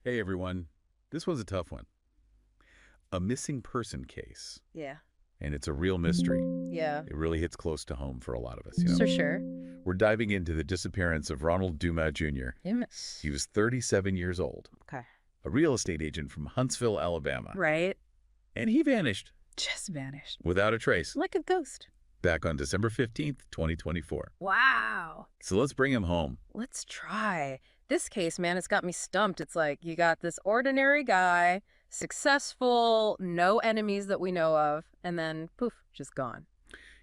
Hey everyone, this one's a tough one. A missing person case, Yeah. and it's a real mystery. Yeah. It really hits close to home for a lot of us, For sure. We're diving into the disappearance of Ronald Dumas Jr. Dumas. He was 37 years old, Okay. a real estate agent from Huntsville, Alabama, Right. and he vanished Just vanished. without a trace Like a ghost. back on December 15th, 2024. Wow. So let's bring him home. Let's try. This case, man, it's got me stumped. It's like you got this ordinary guy, successful, no enemies that we know of, and then poof, just gone.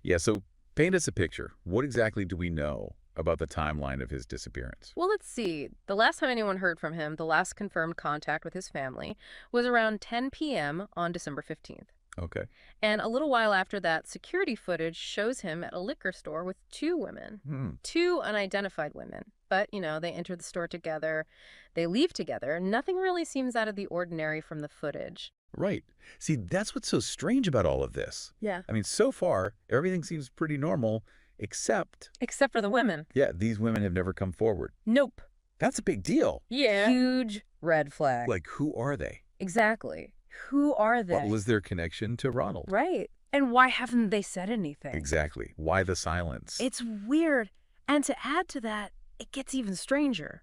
Yeah, so paint us a picture. What exactly do we know about the timeline of his disappearance? Well, let's see. The last time anyone heard from him, the last confirmed contact with his family, was around 10 p.m. on December 15th. Okay. And a little while after that, security footage shows him at a liquor store with two women, two unidentified women. But, they enter the store together, they leave together. Nothing really seems out of the ordinary from the footage. Right. See, that's what's so strange about all of this. Yeah. I mean, so far, everything seems pretty normal, except, Except for the women. yeah, these women have never come forward. Nope. That's a big deal. Yeah. Huge red flag. Like, who are they? Exactly. Who are they? What was their connection to Ronald? Right. And why haven't they said anything? Exactly. Why the silence? It's weird. And to add to that, it gets even stranger.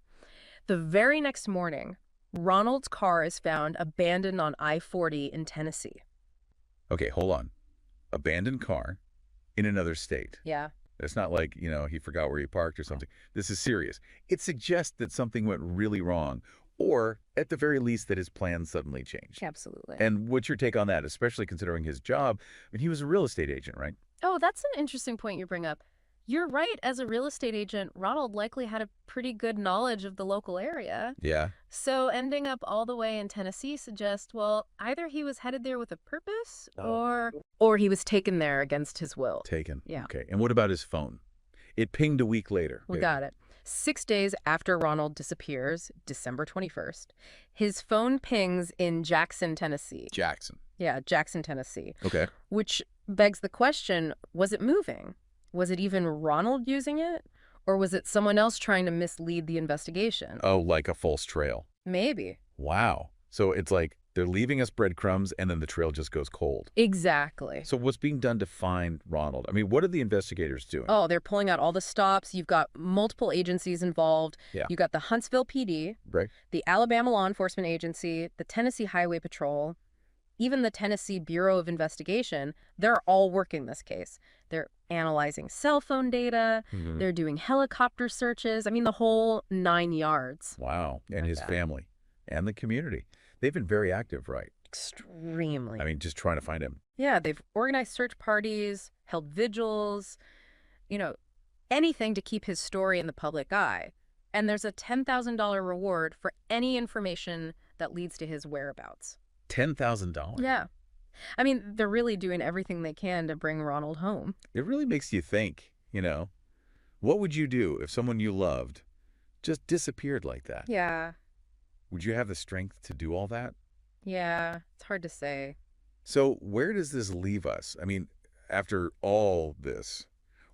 The very next morning, Ronald's car is found abandoned on I-40 in Tennessee. Okay, hold on. Abandoned car in another state. Yeah. It's not like, he forgot where he parked or something. This is serious. It suggests that something went really wrong, or at the very least that his plans suddenly changed. Absolutely. And what's your take on that, especially considering his job? I mean, he was a real estate agent, right? Oh, that's an interesting point you bring up. You're right. As a real estate agent, Ronald likely had a pretty good knowledge of the local area. Yeah. So ending up all the way in Tennessee suggests, well, either he was headed there with a purpose or he was taken there against his will. Taken. Yeah. Okay. And what about his phone? It pinged a week later. We got it. 6 days after Ronald disappears, December 21st, his phone pings in Jackson, Tennessee. Jackson. Yeah, Jackson, Tennessee. Okay. Which begs the question, was it moving? Was it even Ronald using it? Or was it someone else trying to mislead the investigation? Oh, like a false trail. Maybe. Wow. So it's like they're leaving us breadcrumbs and then the trail just goes cold. Exactly. So what's being done to find Ronald? I mean, what are the investigators doing? Oh, they're pulling out all the stops. You've got multiple agencies involved. Yeah. You've got the Huntsville PD, Right. the Alabama Law Enforcement Agency, the Tennessee Highway Patrol, even the Tennessee Bureau of Investigation. They're all working this case. They're analyzing cell phone data. They're doing helicopter searches. I mean, the whole 9 yards. Wow. And Like his that. family and the community. They've been very active, right? Extremely. I mean, just trying to find him. Yeah, they've organized search parties, held vigils, anything to keep his story in the public eye. And there's a $10,000 reward for any information that leads to his whereabouts. $10,000. Yeah. I mean, they're really doing everything they can to bring Ronald home. It really makes you think, what would you do if someone you loved just disappeared like that? Yeah. Would you have the strength to do all that? Yeah. It's hard to say. So where does this leave us? I mean, after all this,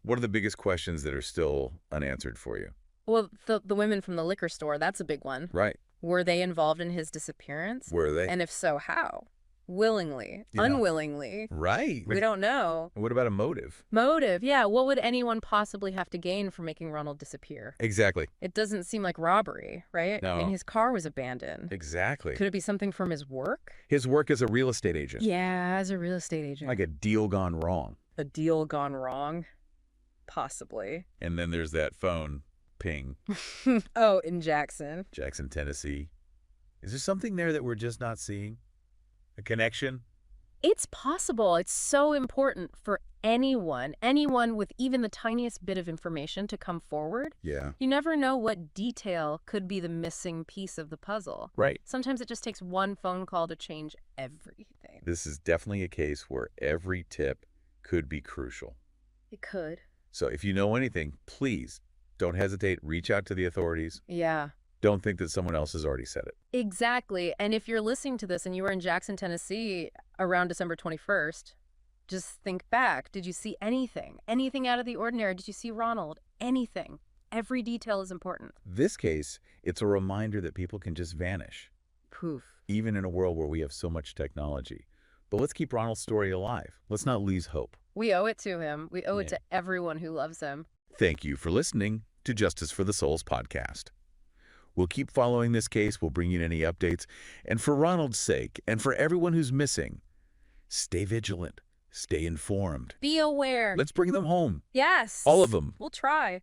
what are the biggest questions that are still unanswered for you? Well, the women from the liquor store, that's a big one. Right. Were they involved in his disappearance? Were they? And if so, how? Willingly? Yeah. Unwillingly? Right. We don't know. What about a motive? Motive, yeah. What would anyone possibly have to gain from making Ronald disappear? Exactly. It doesn't seem like robbery, right? No. I mean, his car was abandoned. Exactly. Could it be something from his work? His work as a real estate agent. Yeah, as a real estate agent. Like a deal gone wrong. A deal gone wrong? Possibly. And then there's that phone ping, Oh, in Jackson. Jackson, Tennessee. Is there something there that we're just not seeing? A connection? It's possible. It's so important for anyone with even the tiniest bit of information to come forward. Yeah. You never know what detail could be the missing piece of the puzzle. Right. Sometimes it just takes one phone call to change everything. This is definitely a case where every tip could be crucial. It could. So if you know anything, please don't hesitate. Reach out to the authorities. Yeah. Don't think that someone else has already said it. Exactly. And if you're listening to this and you were in Jackson, Tennessee around December 21st, just think back. Did you see anything? Anything out of the ordinary? Did you see Ronald? Anything? Every detail is important. This case, it's a reminder that people can just vanish. Poof. even in a world where we have so much technology. But let's keep Ronald's story alive. Let's not lose hope. We owe it to him. We owe it Yeah. to everyone who loves him. Thank you for listening to Justice for the Souls podcast. We'll keep following this case. We'll bring you any updates. And for Ronald's sake, and for everyone who's missing, stay vigilant, stay informed. Be aware. Let's bring them home. Yes. All of them. We'll try.